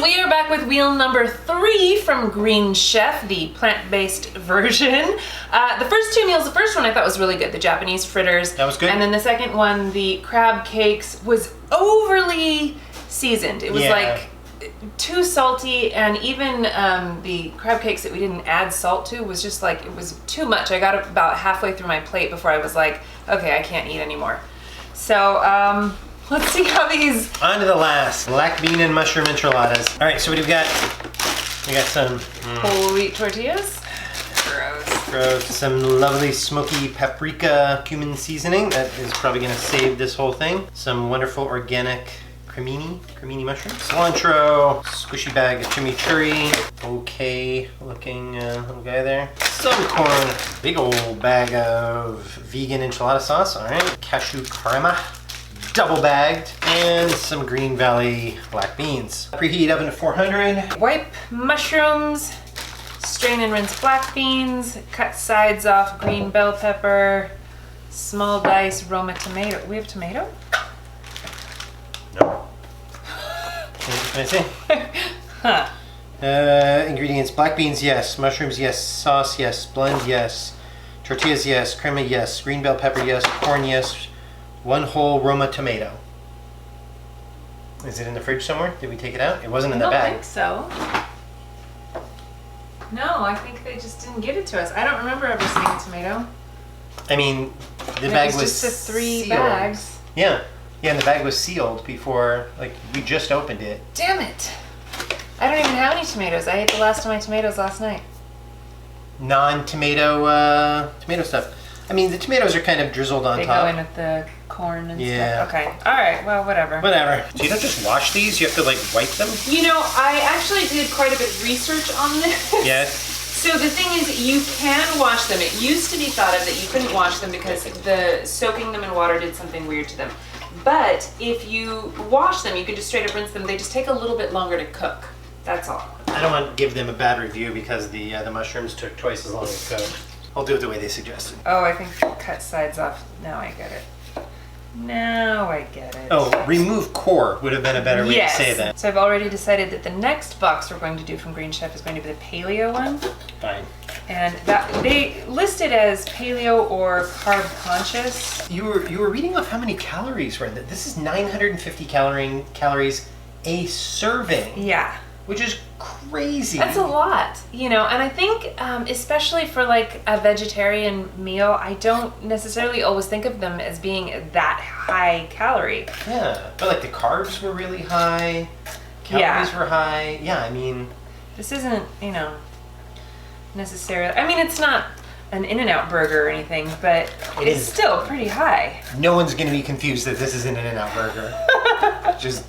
we are back with wheel number 3 from Green Chef, the plant-based version. The first 2 meals, the first one I thought was really good, the Japanese fritters. That was good. And then the second one, the crab cakes, was overly seasoned. It was like too salty, and even the crab cakes that we didn't add salt to was just like, it was too much. I got about halfway through my plate before I was like, okay, I can't eat anymore. So, let's see how these... On to the last, black bean and mushroom enchiladas. All right, so what do we got? We got some... whole wheat tortillas. Gross. Gross. Some lovely smoky paprika cumin seasoning. That is probably gonna save this whole thing. Some wonderful organic cremini mushroom. Cilantro, squishy bag of chimichurri. Okay looking little guy there. Some corn, big old bag of vegan enchilada sauce. All right, cashew crema. Double bagged, and some Green Valley black beans. Preheat oven to 400. Wipe mushrooms, strain and rinse black beans, cut sides off green bell pepper, small dice Roma tomato. We have tomato? No. Can I say? Huh. Ingredients: black beans, yes. Mushrooms, yes. Sauce, yes. Blend, yes. Tortillas, yes. Crema, yes. Green bell pepper, yes. Corn, yes. 1 whole Roma tomato. Is it in the fridge somewhere? Did we take it out? It wasn't in the bag. I don't think so. No, I think they just didn't give it to us. I don't remember ever seeing a tomato. I mean, the bag was just the 3 sealed. bags. Yeah. Yeah, and the bag was sealed before, like, we just opened it. Damn it. I don't even have any tomatoes. I ate the last of my tomatoes last night. Non-tomato tomato stuff. I mean, the tomatoes are kind of drizzled on top. They go in with the corn and stuff. Okay. All right. Well, whatever. Whatever. So you don't just wash these? You have to, like, wipe them? You know, I actually did quite a bit of research on this. Yeah. So the thing is, you can wash them. It used to be thought of that you couldn't wash them because the soaking them in water did something weird to them. But if you wash them, you can just straight up rinse them. They just take a little bit longer to cook. That's all. I don't want to give them a bad review because the mushrooms took twice as long to cook. I'll do it the way they suggested. Oh, I think cut sides off. Now I get it. Now I get it. Oh, remove core would have been a better way to say that. So I've already decided that the next box we're going to do from Green Chef is going to be the paleo one. Fine. And that they listed as paleo or carb conscious. You were reading off how many calories were in that. This is 950 calories a serving. Yeah. Which is crazy. That's a lot, you know, and I think especially for like a vegetarian meal, I don't necessarily always think of them as being that high calorie. Yeah, but like the carbs were really high, calories were high. Yeah, I mean... This isn't, you know, necessarily... I mean, it's not an In-N-Out burger or anything, but it's still pretty high. No one's going to be confused that this is an In-N-Out burger. Just...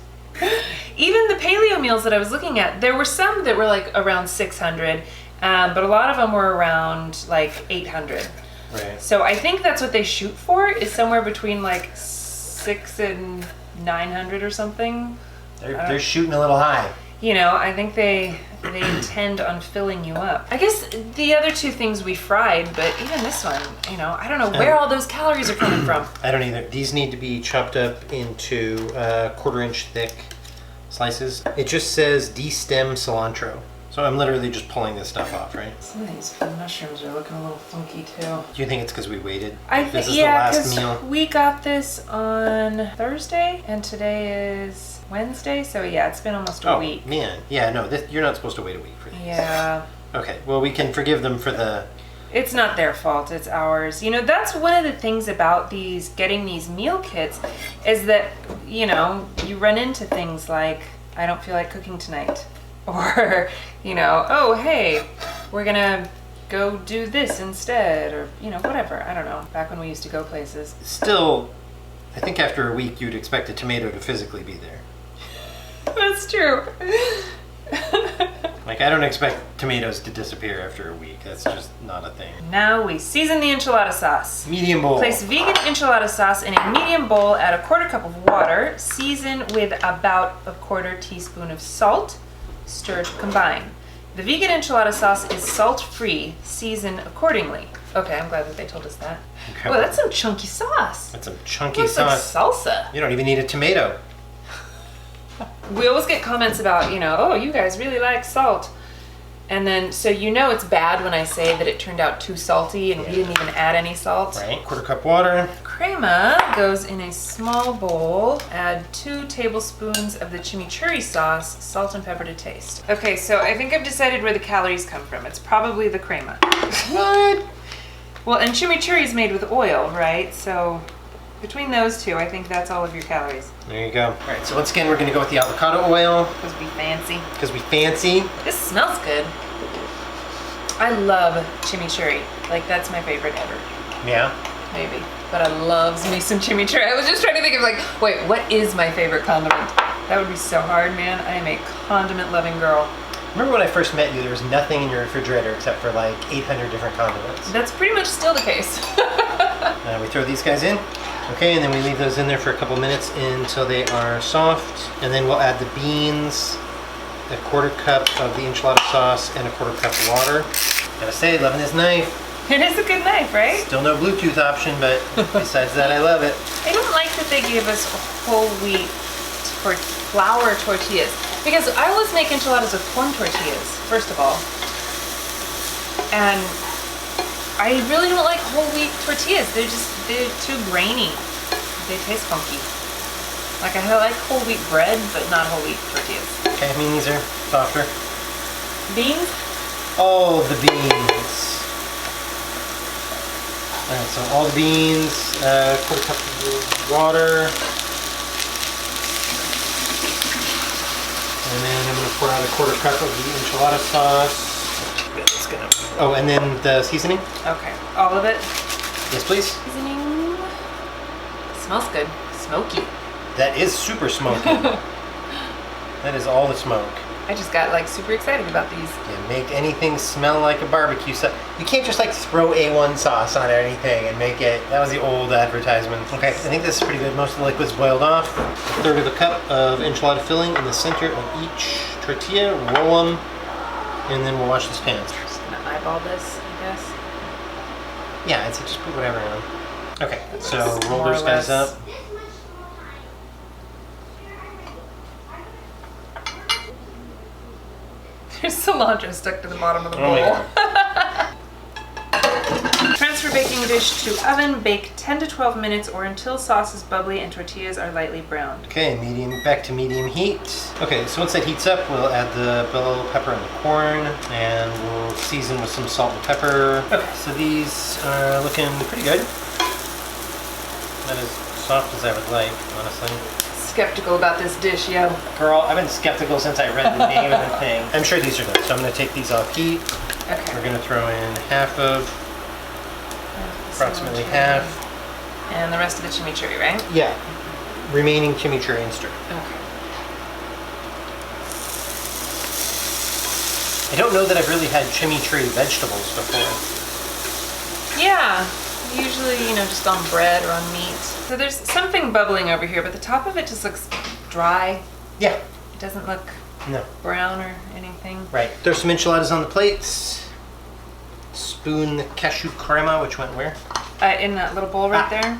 Even the paleo meals that I was looking at, there were some that were like around 600, but a lot of them were around like 800. Right. So I think that's what they shoot for, is somewhere between like 600 and 900 or something. They're shooting a little high. You know, I think they intend on filling you up. I guess the other 2 things we fried, but even this one, you know, I don't know where all those calories are coming from. I don't either. These need to be chopped up into 1/4 inch thick slices. It just says de-stem cilantro. So I'm literally just pulling this stuff off, right? Some of these mushrooms are looking a little funky too. Do you think it's because we waited? I think, yeah, because we got this on Thursday and today is Wednesday, so yeah, it's been almost a week. Oh man, yeah, no, you're not supposed to wait a week for these. Yeah. Okay, well we can forgive them for the... It's not their fault, it's ours. You know, that's one of the things about getting these meal kits is that, you know, you run into things like, I don't feel like cooking tonight. Or, you know, oh, hey, we're gonna go do this instead, or, you know, whatever. I don't know, back when we used to go places. Still, I think after a week you'd expect a tomato to physically be there. That's true. Like, I don't expect tomatoes to disappear after a week. That's just not a thing. Now we season the enchilada sauce. Medium bowl. Place vegan enchilada sauce in a medium bowl, add 1/4 cup of water, season with about 1/4 teaspoon of salt, stir to combine. The vegan enchilada sauce is salt-free, season accordingly. Okay, I'm glad that they told us that. Okay. Oh, that's some chunky sauce. That's some chunky sauce. Looks like salsa. You don't even need a tomato. We always get comments about, oh, you guys really like salt. And then, so it's bad when I say that it turned out too salty and we didn't even add any salt. Right, 1/4 cup water. Crema goes in a small bowl. Add 2 tablespoons of the chimichurri sauce, salt and pepper to taste. Okay, so I think I've decided where the calories come from. It's probably the crema. What? Well, and chimichurri is made with oil, right? So between those two, I think that's all of your calories. There you go. All right, so once again, we're going to go with the avocado oil. Because we fancy. Because we fancy. This smells good. I love chimichurri. Like, that's my favorite ever. Yeah? Maybe. But I love me some chimichurri. I was just trying to think of like, wait, what is my favorite condiment? That would be so hard, man. I am a condiment-loving girl. Remember when I first met you, there was nothing in your refrigerator except for like 800 different condiments. That's pretty much still the case. We throw these guys in. Okay, and then we leave those in there for a couple minutes until they are soft. And then we'll add the beans, a 1/4 cup of the enchilada sauce, and a 1/4 cup of water. Gotta say, loving this knife. It is a good knife, right? Still no Bluetooth option, but besides that, I love it. I don't like that they gave us whole wheat flour tortillas. Because I always make enchiladas with corn tortillas, first of all. And I really don't like whole wheat tortillas. They're too grainy. They taste funky. Like, I like whole wheat bread, but not whole wheat tortillas. Okay, I mean, these are softer. Beans? Oh, the beans. All right, so all the beans, 1/4 cup of water. And then I'm going to pour out a 1/4 cup of the enchilada sauce. Oh, and then the seasoning? Okay. All of it? Yes, please. Seasoning. Smells good. Smoky. That is super smoky. That is all the smoke. I just got like super excited about these. Yeah, make anything smell like a barbecue sauce. You can't just like throw A1 sauce on anything and make it. That was the old advertisement. Okay, I think this is pretty good. Most of the liquid's boiled off. 1/3 of a cup of enchilada filling in the center of each tortilla. Roll them, and then we'll wash this pan. Just gonna eyeball this, I guess. Yeah, I'd say just put whatever on. Okay, so roll More or those guys less. up. There's cilantro stuck to the bottom of the bowl. Oh, yeah. Transfer baking dish to oven. Bake 10 to 12 minutes or until sauce is bubbly and tortillas are lightly browned. Okay, back to medium heat. Okay, so once that heats up, we'll add the bell pepper and the corn, and we'll season with some salt and pepper. Okay, so these are looking pretty good. Not as soft as I would like, honestly. Skeptical about this dish, yo. Girl, I've been skeptical since I read the name of the thing. I'm sure these are good, so I'm going to take these off heat. Okay. We're going to throw in approximately half. And the rest of the chimichurri, right? Yeah, remaining chimichurri and stir. Okay. I don't know that I've really had chimichurri vegetables before. Yeah, usually, just on bread or on meat. So there's something bubbling over here, but the top of it just looks dry. Yeah. It doesn't look No. brown or anything. Right. There's some enchiladas on the plates. Spoon the cashew crema, which went where? In that little bowl right there.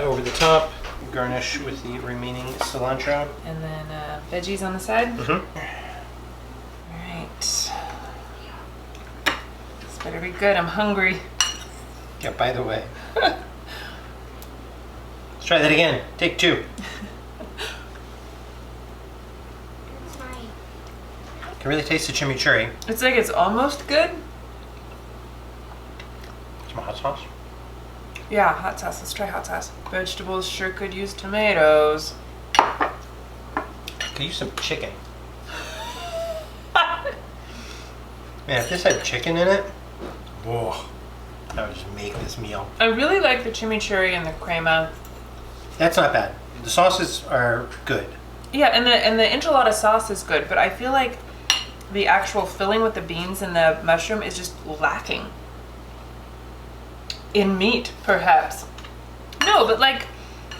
Over the top. Garnish with the remaining cilantro. And then veggies on the side. Mm-hmm. Alright. This better be good. I'm hungry. Yeah, by the way. Let's try that again. Take 2. Can really taste the chimichurri. It's like it's almost good. Some hot sauce. Yeah, hot sauce. Let's try hot sauce. Vegetables sure could use tomatoes. Could use some chicken. Man, if this had chicken in it, whoa, that would just make this meal. I really like the chimichurri and the crema. That's not bad. The sauces are good. Yeah, and the enchilada sauce is good, but I feel like the actual filling with the beans and the mushroom is just lacking. In meat, perhaps. No, but like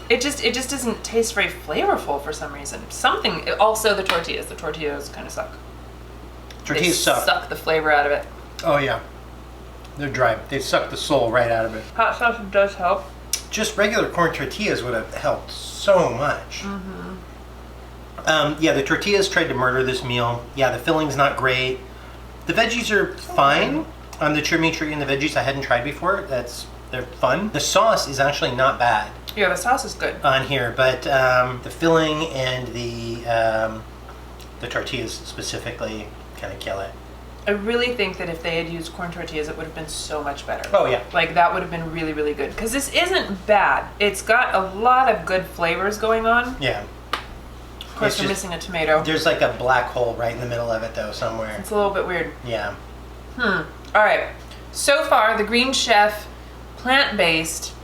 it just doesn't taste very flavorful for some reason. Also the tortillas. The tortillas kind of suck. Tortillas They suck. suck the flavor out of it. Oh yeah. They're dry. They suck the soul right out of it. Hot sauce does help. Just regular corn tortillas would have helped so much. Mm-hmm. Yeah, the tortillas tried to murder this meal. Yeah, the filling's not great. The veggies are fine. The chimichurri and the veggies I hadn't tried before. They're fun. The sauce is actually not bad. Yeah, the sauce is good on here, but the filling and the tortillas specifically kind of kill it. I really think that if they had used corn tortillas, it would have been so much better. Oh yeah. Like that would have been really, really good. Because this isn't bad. It's got a lot of good flavors going on. Yeah. Of course, we're missing a tomato. There's like a black hole right in the middle of it though, somewhere. It's a little bit weird. Yeah. All right. So far, the Green Chef plant-based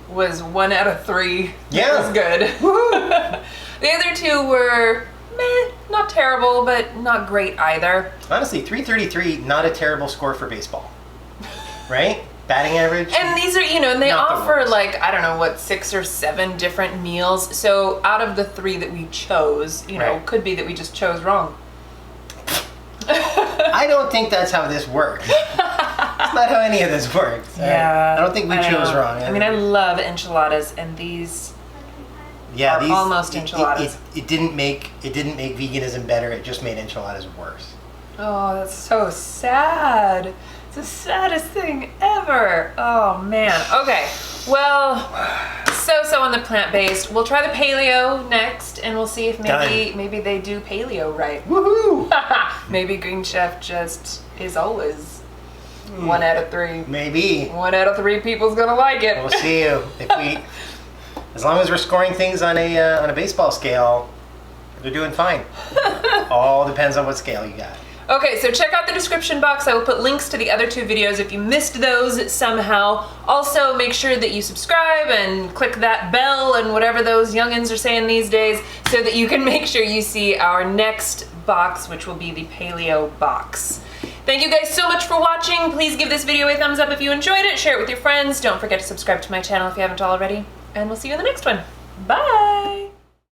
was 1 out of 3. Yeah. It was good. Woohoo! The other 2 were meh, not terrible, but not great either. Honestly, 333, not a terrible score for baseball. Right? Batting average. And these are, and they Not the offer worst. like, I don't know, what, 6 or 7 different meals. So out of the 3 that we chose, Right. could be that we just chose wrong. I don't think that's how this works. It's not how any of this works. Yeah. I don't think we chose wrong. I mean, I love enchiladas, and these are almost enchiladas. It didn't make veganism better. It just made enchiladas worse. Oh, that's so sad. It's the saddest thing ever. Oh, man. Okay. Well, so on the plant-based. We'll try the paleo next, and we'll see if maybe they do paleo right. Woohoo! Maybe Green Chef just is always 1 out of 3. Maybe. 1 out of 3 people's gonna like it. We'll see you as long as we're scoring things on a baseball scale. They're doing fine. All depends on what scale you got. Okay, so check out the description box. I will put links to the other 2 videos if you missed those somehow. Also, make sure that you subscribe and click that bell and whatever those youngins are saying these days so that you can make sure you see our next box, which will be the paleo box. Thank you guys so much for watching. Please give this video a thumbs up if you enjoyed it. Share it with your friends. Don't forget to subscribe to my channel if you haven't already. And we'll see you in the next one. Bye!